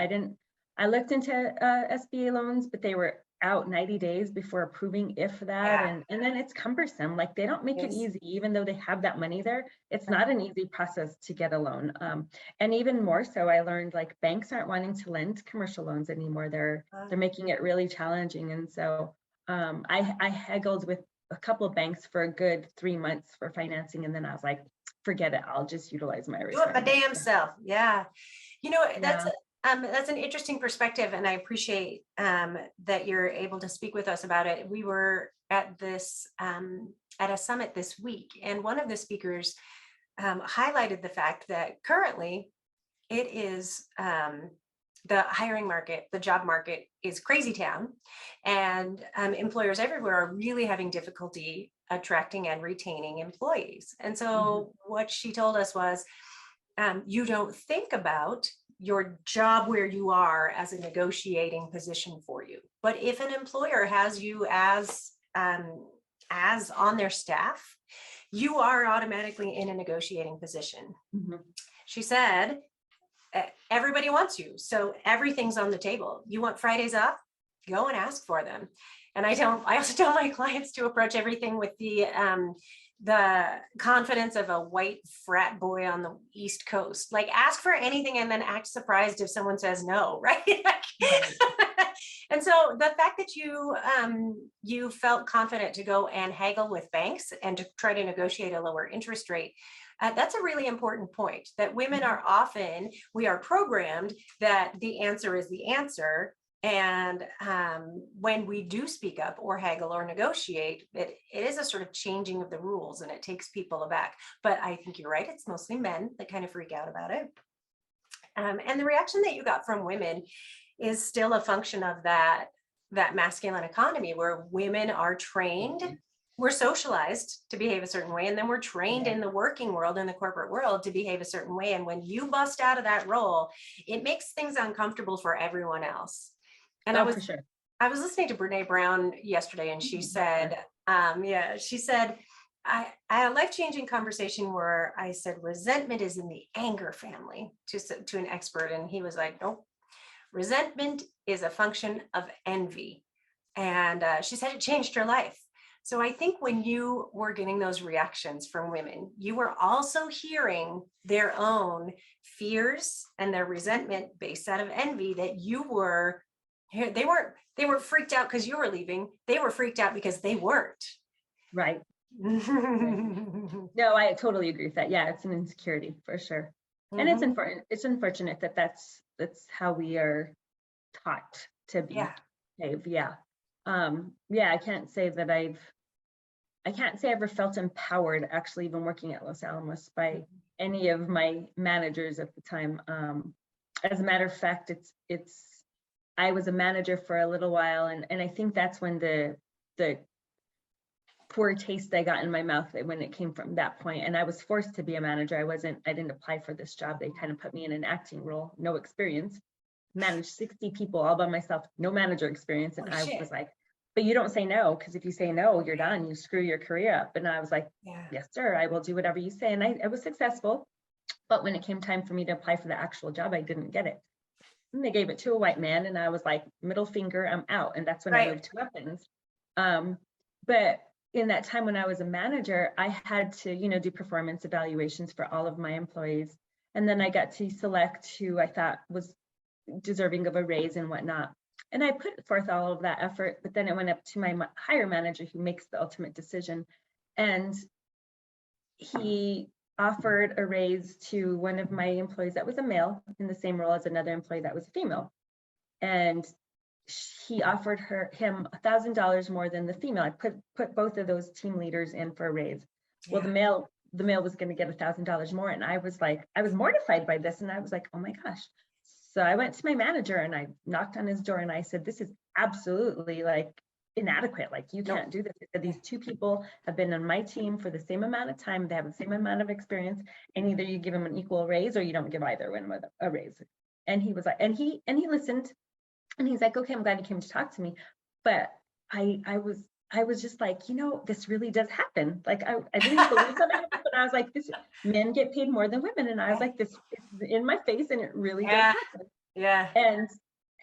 I looked into SBA loans, but they were out 90 days before approving, if that. Yeah. And then it's cumbersome. Like, they don't make it easy, even though they have that money there. It's not an easy process to get a loan. And even more so, I learned, like, banks aren't wanting to lend commercial loans anymore. They're making it really challenging. And so I haggled with a couple of banks for a good 3 months for financing. And then I was like, forget it. I'll just utilize my retirement. Do it my damn self. Yeah. That's an interesting perspective, and I appreciate that you're able to speak with us about it. We were at a summit this week, and one of the speakers highlighted the fact that currently it is the hiring market, the job market is crazy town, and employers everywhere are really having difficulty attracting and retaining employees. And so what she told us was, you don't think about your job where you are as a negotiating position for you. But if an employer has you as on their staff, you are automatically in a negotiating position. She said, everybody wants you. So everything's on the table. You want Fridays off? go and ask for them. And I also tell my clients to approach everything with the confidence of a white frat boy on the East Coast. Like, ask for anything and then act surprised if someone says no, right? And so the fact that you felt confident to go and haggle with banks and to try to negotiate a lower interest rate, that's a really important point, that women are often, we are programmed that the answer is the answer. And when we do speak up or haggle or negotiate, it is a sort of changing of the rules, and it takes people aback. But I think you're right. It's mostly men that kind of freak out about it. And the reaction that you got from women is still a function of that masculine economy, where women are trained, we're socialized to behave a certain way, and then we're trained in the working world, in the corporate world, to behave a certain way. And when you bust out of that role, it makes things uncomfortable for everyone else. And I was listening to Brene Brown yesterday, and she said, she said, I had a life-changing conversation where I said, resentment is in the anger family, to an expert. And he was like, nope, resentment is a function of envy. And she said it changed her life. So I think when you were getting those reactions from women, you were also hearing their own fears and their resentment based out of envy, that you were here. They weren't freaked out because you were leaving. They were freaked out because they weren't. Right. No, I totally agree with that. Yeah, it's an insecurity for sure. And it's important. It's unfortunate that that's how we are taught to behave. Yeah. I can't say that I ever felt empowered, actually, even working at Los Alamos, by any of my managers at the time. As a matter of fact, I was a manager for a little while, and I think that's when the poor taste I got in my mouth, when it came from that point. And I was forced to be a manager. I didn't apply for this job. They kind of put me in an acting role, no experience, managed 60 people all by myself, no manager experience. And I was like, but you don't say no, because if you say no, you're done. You screw your career up. And I was like, yes, sir, I will do whatever you say. And I was successful. But when it came time for me to apply for the actual job, I didn't get it. And they gave it to a white man. And I was like, middle finger, I'm out. And that's when I moved to weapons. But in that time when I was a manager, I had to, do performance evaluations for all of my employees. And then I got to select who I thought was deserving of a raise and whatnot. And I put forth all of that effort, but then it went up to my higher manager, who makes the ultimate decision. And he offered a raise to one of my employees that was a male, in the same role as another employee that was a female. And he offered him $1,000 more than the female. I put both of those team leaders in for a raise. Well, the male was going to get $1,000 more. And I was mortified by this. And I was like, oh my gosh. So I went to my manager and I knocked on his door and I said, this is absolutely inadequate. You can't do this. These two people have been on my team for the same amount of time. They have the same amount of experience, and either you give them an equal raise or you don't give either one a raise. And he was like, and he listened, and he's like, okay, I'm glad you came to talk to me. But I was just like, this really does happen. I didn't believe that, but I was like, men get paid more than women. And I was like, this is in my face, and it really does happen. Yeah.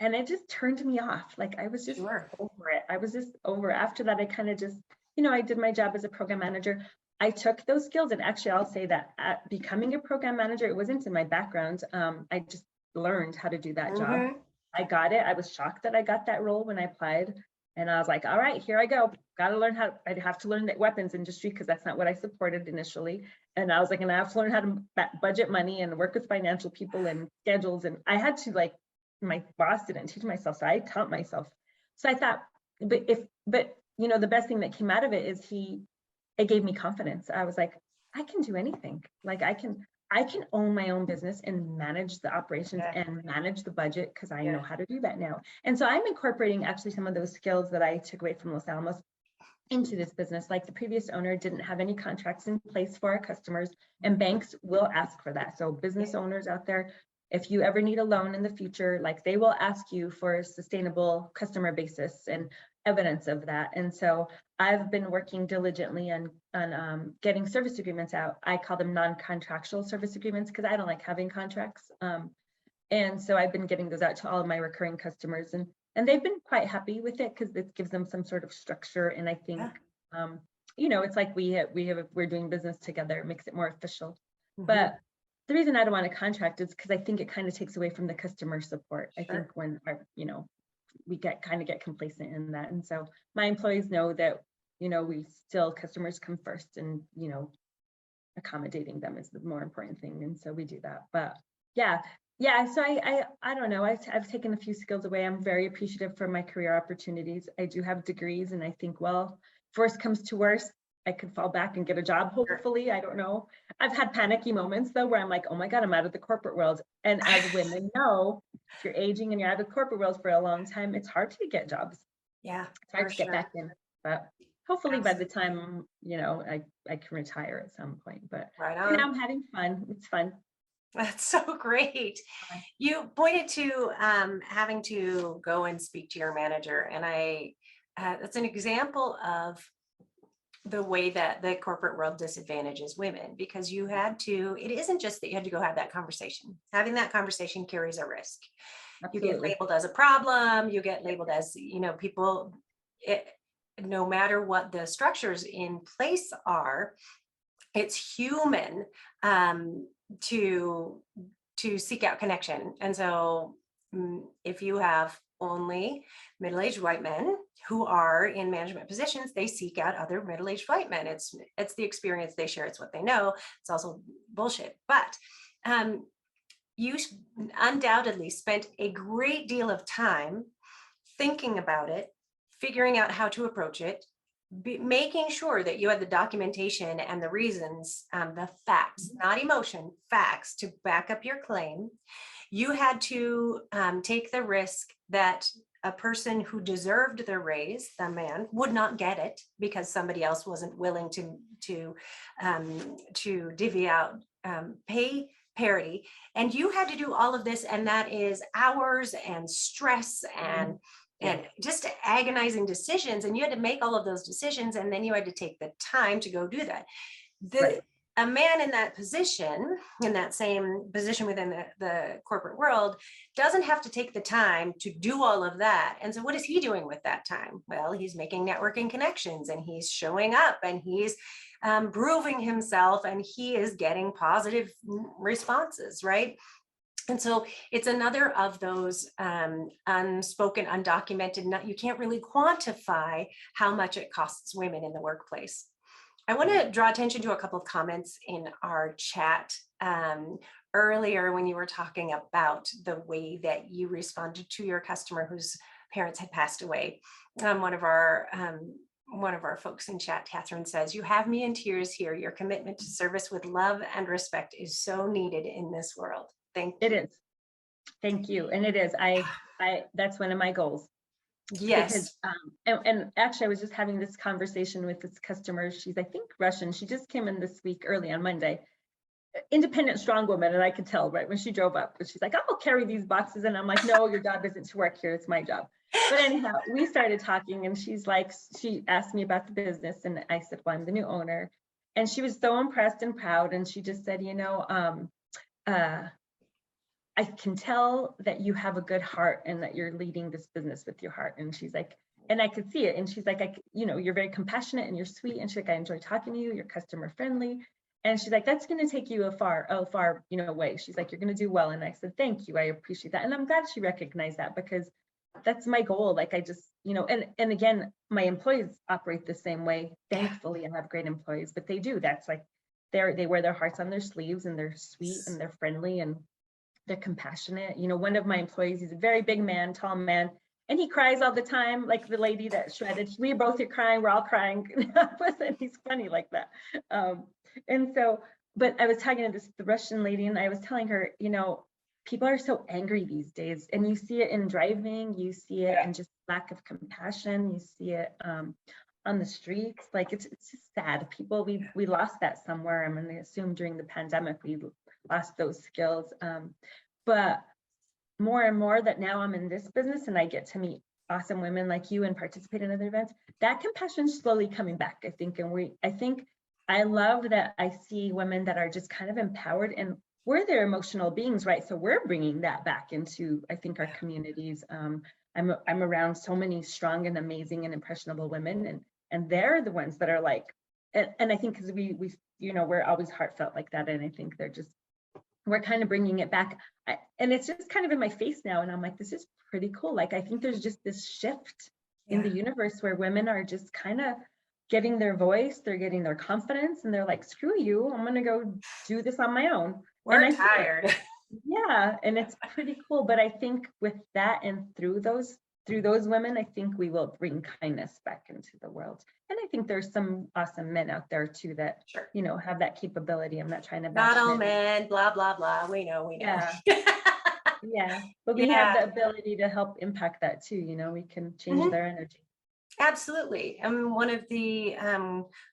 And it just turned me off. I was just over it. I was just over. After that, I kind of just, I did my job as a program manager. I took those skills, and actually I'll say that at becoming a program manager, it wasn't in my background. I just learned how to do that job. I got it. I was shocked that I got that role when I applied. And I was like, all right, here I go. Got to learn I'd have to learn the weapons industry, because that's not what I supported initially. And I was like, and I have to learn how to budget money and work with financial people and schedules. And I had to my boss didn't teach myself, so I taught myself. So I thought, but the best thing that came out of it is it gave me confidence. I was like, I can do anything. I can own my own business and manage the operations and manage the budget, because I know how to do that now. And so I'm incorporating actually some of those skills that I took away from Los Alamos into this business. The previous owner didn't have any contracts in place for our customers, and banks will ask for that. So business owners out there, if you ever need a loan in the future, they will ask you for a sustainable customer basis and evidence of that. And so I've been working diligently on getting service agreements out. I call them non-contractual service agreements, because I don't like having contracts. And so I've been getting those out to all of my recurring customers. And and they've been quite happy with it because it gives them some sort of structure. And I think, it's like we're doing business together, it makes it more official. But the reason I don't want a contract is because I think it kind of takes away from the customer support. I think when we get complacent in that. And so my employees know that, we still, customers come first, and, accommodating them is the more important thing. And so we do that. But yeah. So I don't know. I've taken a few skills away. I'm very appreciative for my career opportunities. I do have degrees, and I think, well, if worst comes to worst, I could fall back and get a job, hopefully. I don't know. I've had panicky moments though, where I'm like, oh my God, I'm out of the corporate world. And as women know, if you're aging and you're out of the corporate world for a long time, it's hard to get jobs. Yeah. It's hard to get back in. But hopefully by the time, I can retire at some point. But right for now, I'm having fun. It's fun. That's so great. You pointed to having to go and speak to your manager, and that's an example of the way that the corporate world disadvantages women, because it isn't just that you had to go have that conversation. Having that conversation carries a risk. Absolutely. You get labeled as a problem, you get labeled as, people, no matter what the structures in place are, it's human to seek out connection. And so if you have only middle-aged white men who are in management positions, they seek out other middle-aged white men. It's the experience they share. It's what they know. It's also bullshit. But you undoubtedly spent a great deal of time thinking about it, figuring out how to approach it, making sure that you had the documentation and the reasons, the facts, not emotion, facts to back up your claim. You had to take the risk that a person who deserved the raise, the man, would not get it because somebody else wasn't willing to divvy out pay parity. And you had to do all of this, and that is hours and stress and just agonizing decisions. And you had to make all of those decisions, and then you had to take the time to go do that. A man in that position, in that same position within the corporate world, doesn't have to take the time to do all of that. And so what is he doing with that time? Well, he's making networking connections, and he's showing up, and he's proving himself, and he is getting positive responses, right? And so it's another of those unspoken, undocumented, you can't really quantify how much it costs women in the workplace. I want to draw attention to a couple of comments in our chat earlier when you were talking about the way that you responded to your customer whose parents had passed away. One of our folks in chat, Catherine, says, "You have me in tears here. Your commitment to service with love and respect is so needed in this world." Thank you. It is. Thank you. And it is. I that's one of my goals. Yes. Because, and actually, I was just having this conversation with this customer. She's, I think, Russian. She just came in this week, early on Monday. Independent, strong woman, and I could tell right when she drove up. But she's like, "I'll carry these boxes," and I'm like, "No, your job isn't to work here. It's my job." But anyhow, we started talking, and she's like, she asked me about the business, and I said, "Well, I'm the new owner," and she was so impressed and proud, and she just said, I can tell that you have a good heart and that you're leading this business with your heart. And she's like, and I could see it. And she's like, you're very compassionate and you're sweet. And she's like, I enjoy talking to you. You're customer friendly. And she's like, that's going to take you a far way. She's like, you're going to do well. And I said, thank you. I appreciate that. And I'm glad she recognized that, because that's my goal. Like, I just, and again, my employees operate the same way. Thankfully, I have great employees, but they do. That's like, they wear their hearts on their sleeves, and they're sweet and they're friendly and they're compassionate. One of my employees, he's a very big man, tall man, and he cries all the time, like the lady that shredded. We both are crying, we're all crying. He's funny like that. And so, but I was talking to the Russian lady, and I was telling her, people are so angry these days, and you see it in driving, you see it in just lack of compassion, you see it on the streets. Like, it's just sad. People, we lost that somewhere. I mean, I assume during the pandemic we lost those skills. But more and more that now I'm in this business and I get to meet awesome women like you and participate in other events, that compassion's slowly coming back, I think. And I love that I see women that are just kind of empowered, and we're their emotional beings, right? So we're bringing that back into, I think, our communities. I'm around so many strong and amazing and impressionable women, and they're the ones that are like, and I think because we we're always heartfelt like that, and I think we're kind of bringing it back, and it's just kind of in my face now, and I'm like, this is pretty cool. Like, I think there's just this shift in the universe where women are just kind of getting their voice, they're getting their confidence, and they're like, screw you, I'm gonna go do this on my own. We're tired. Yeah, and it's pretty cool. But I think with that and through those women, I think we will bring kindness back into the world. And I think there's some awesome men out there too that Sure. have that capability. I'm not trying to Not bash all men. men, blah, blah, blah. We know. Yeah, but we have the ability to help impact that too. We can change their energy. Absolutely. One of the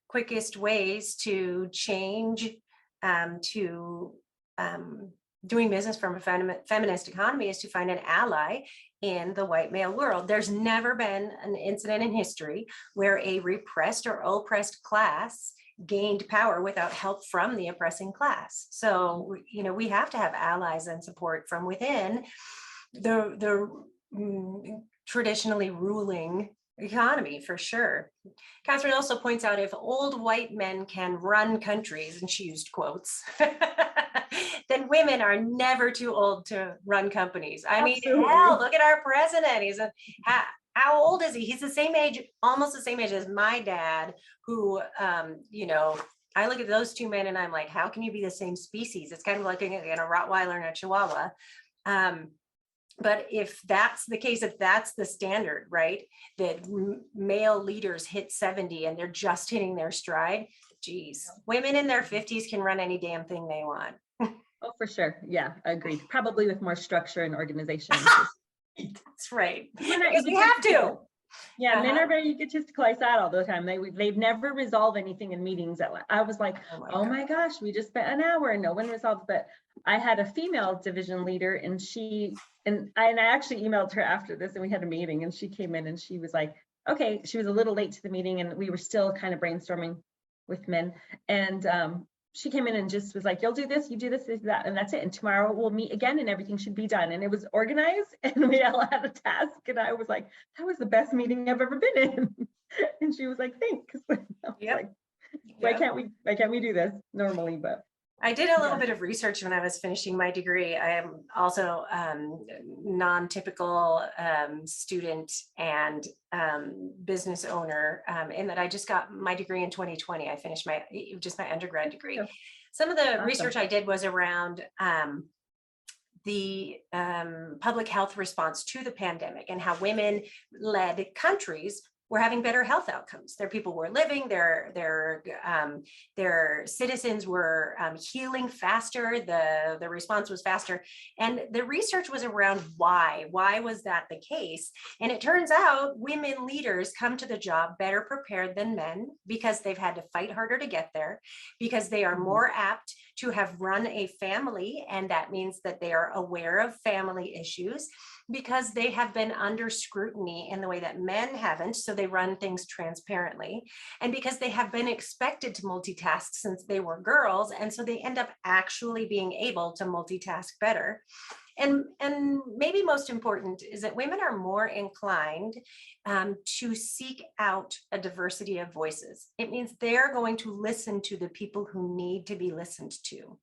quickest ways to change to doing business from a feminist economy is to find an ally in the white male world. There's never been an incident in history where a repressed or oppressed class gained power without help from the oppressing class. So, we have to have allies and support from within the traditionally ruling economy, for sure. Catherine also points out, if old white men can run countries, and she used quotes, then women are never too old to run companies. I mean, hell, look at our president. How old is he? He's the same age, almost the same age as my dad, who, I look at those two men and I'm like, how can you be the same species? It's kind of like looking at a Rottweiler and a Chihuahua. But if that's the case, if that's the standard, right, that male leaders hit 70 and they're just hitting their stride, geez, women in their 50s can run any damn thing they want. Oh, for sure. Yeah, agreed. Probably with more structure and organization. That's right. Because we have to. Yeah, men are very egotistical. I say that all the time. They've never resolved anything in meetings. I was like, oh my gosh, we just spent an hour and no one resolved. But I had a female division leader, and I actually emailed her after this, and we had a meeting, and she came in and she was like, okay, she was a little late to the meeting, and we were still kind of brainstorming with men. And she came in and just was like, you'll do this, you do this, that, and that's it. And tomorrow we'll meet again and everything should be done. And it was organized and we all had a task. And I was like, that was the best meeting I've ever been in. And she was like, thanks. Like, why can't we do this normally? But I did a little bit of research when I was finishing my degree. I am also non-typical student and business owner, in that I just got my degree in 2020. I finished my undergrad degree. Some of the research I did was around the public health response to the pandemic and how women-led countries were having better health outcomes. Their people were living, their citizens were healing faster, the response was faster. And the research was around why was that the case? And it turns out women leaders come to the job better prepared than men because they've had to fight harder to get there, because they are more apt to have run a family. And that means that they are aware of family issues, because they have been under scrutiny in the way that men haven't, so they run things transparently, and because they have been expected to multitask since they were girls, and so they end up actually being able to multitask better. And maybe most important is that women are more inclined to seek out a diversity of voices. It means they're going to listen to the people who need to be listened to.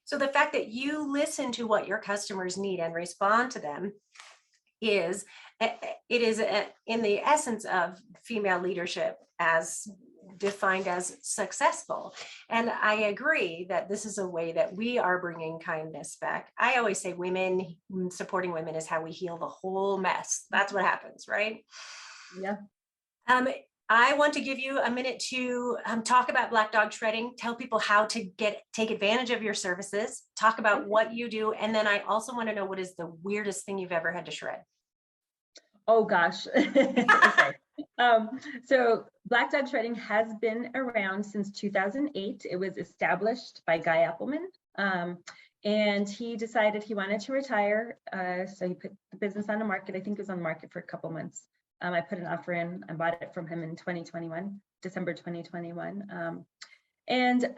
So the fact that you listen to what your customers need and respond to them is in the essence of female leadership as defined as successful. And I agree that this is a way that we are bringing kindness back. I always say supporting women is how we heal the whole mess. That's what happens, right? Yeah. I want to give you a minute to talk about Black Dog Shredding, tell people how to take advantage of your services, talk about what you do. And then I also want to know, what is the weirdest thing you've ever had to shred? Oh gosh. Okay. So Black Dog Shredding has been around since 2008. It was established by Guy Appleman. And he decided he wanted to retire. So he put the business on the market. I think it was on the market for a couple months. I put an offer in and bought it from him in 2021, December 2021. And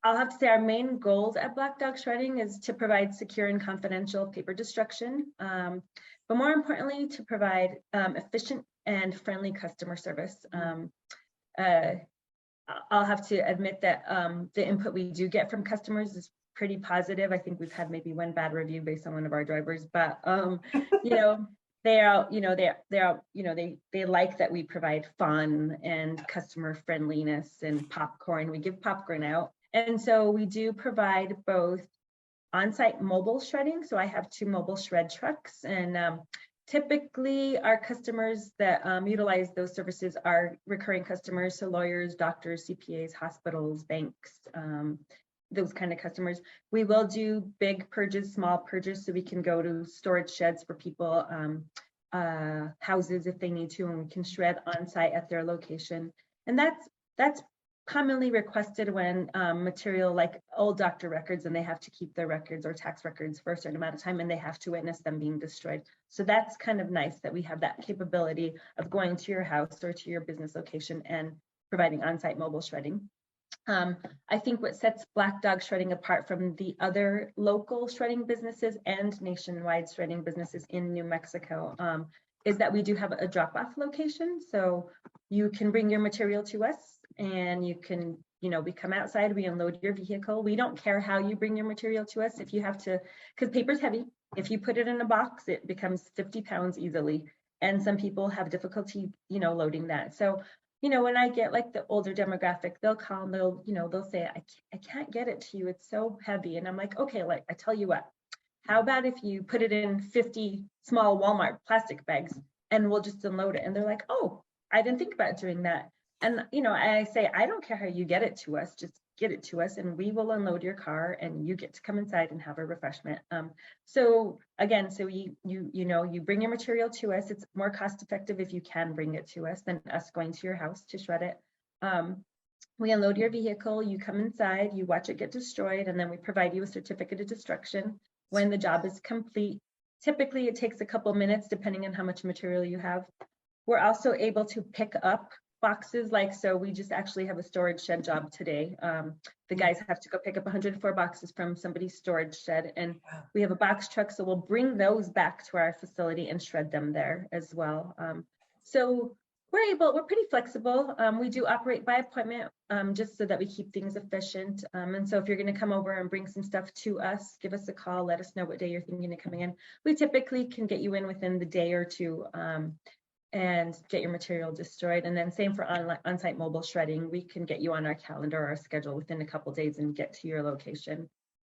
I'll have to say our main goals at Black Dog Shredding is to provide secure and confidential paper destruction, but more importantly, to provide efficient and friendly customer service. I'll have to admit that the input we do get from customers is pretty positive. I think we've had maybe one bad review based on one of our drivers, but they are, they like that we provide fun and customer friendliness and popcorn. We give popcorn out. And so we do provide both on-site mobile shredding. So I have 2 mobile shred trucks, and typically our customers that utilize those services are recurring customers. So lawyers, doctors, CPAs, hospitals, banks, those kind of customers. We will do big purges, small purges, so we can go to storage sheds for people, houses if they need to, and we can shred on site at their location. And that's commonly requested when material like old doctor records, and they have to keep their records or tax records for a certain amount of time, and they have to witness them being destroyed. So that's kind of nice that we have that capability of going to your house or to your business location and providing on-site mobile shredding. I think what sets Black Dog Shredding apart from the other local shredding businesses and nationwide shredding businesses in New Mexico is that we do have a drop-off location. So you can bring your material to us, and you can, we come outside, we unload your vehicle. We don't care how you bring your material to us. If you have to, because paper's heavy, if you put it in a box, it becomes 50 pounds easily. And some people have difficulty, loading that. So when I get like the older demographic, they'll call and they'll say, I can't get it to you. It's so heavy. And I'm like, okay, like I tell you what, how about if you put it in 50 small Walmart plastic bags and we'll just unload it? And they're like, oh, I didn't think about doing that. And, I say, I don't care how you get it to us, just get it to us and we will unload your car and you get to come inside and have a refreshment. So again, you bring your material to us. It's more cost effective if you can bring it to us than us going to your house to shred it. We unload your vehicle, you come inside, you watch it get destroyed, and then we provide you a certificate of destruction when the job is complete. Typically, it takes a couple minutes depending on how much material you have. We're also able to pick up boxes, so we just actually have a storage shed job today. The guys have to go pick up 104 boxes from somebody's storage shed, and we have a box truck, so we'll bring those back to our facility and shred them there as well. So we're pretty flexible. We do operate by appointment just so that we keep things efficient. And so if you're going to come over and bring some stuff to us, give us a call, let us know what day you're thinking of coming in. We typically can get you in within the day or two and get your material destroyed. And then same for on-site mobile shredding. We can get you on our calendar or our schedule within a couple of days and get to your location.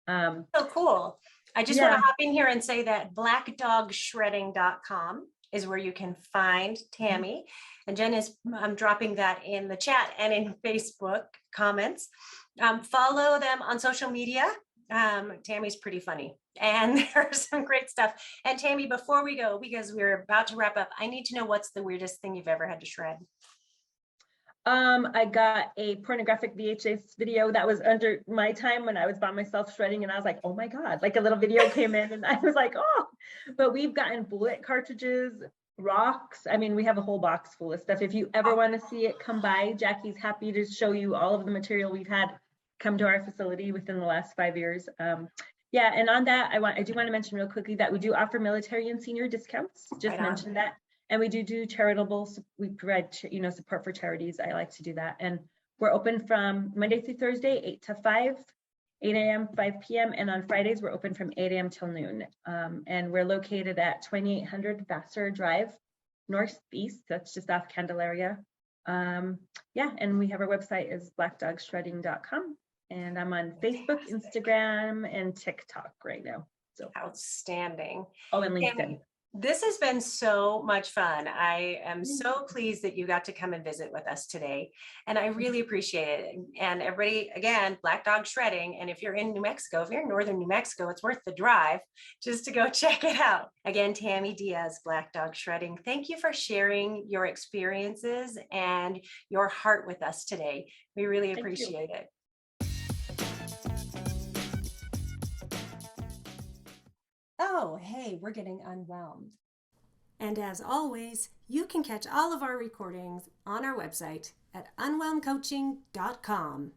So cool. I just want to hop in here and say that blackdogshredding.com is where you can find Tammy. And Jen I'm dropping that in the chat and in Facebook comments. Follow them on social media. Tammy's pretty funny and there's some great stuff. And Tammy, before we go, because we're about to wrap up, I need to know what's the weirdest thing you've ever had to shred. I got a pornographic VHS video that was under my time when I was by myself shredding, and I was like, oh my God, like a little video came in and I was like, oh, but we've gotten bullet cartridges, rocks. I mean, we have a whole box full of stuff. If you ever want to see it, come by. Jackie's happy to show you all of the material we've had come to our facility within the last 5 years. And on that, I do want to mention real quickly that we do offer military and senior discounts. Just mention that. And we do charitable, we provide, support for charities. I like to do that. And we're open from Monday through Thursday, 8 to 5, 8 a.m., 5 p.m. And on Fridays, we're open from 8 a.m. till noon. And we're located at 2800 Vassar Drive, Northeast. That's just off Candelaria. And we have our website is blackdogshredding.com. And I'm on Facebook, Instagram, and TikTok right now. So outstanding. Oh, and LinkedIn. Tammy, this has been so much fun. I am so pleased that you got to come and visit with us today. And I really appreciate it. And everybody, again, Black Dog Shredding. And if you're in New Mexico, if you're in northern New Mexico, it's worth the drive just to go check it out. Again, Tammy Diaz, Black Dog Shredding. Thank you for sharing your experiences and your heart with us today. We really appreciate it. Oh, hey, we're getting unwhelmed. And as always, you can catch all of our recordings on our website at unwhelmcoaching.com.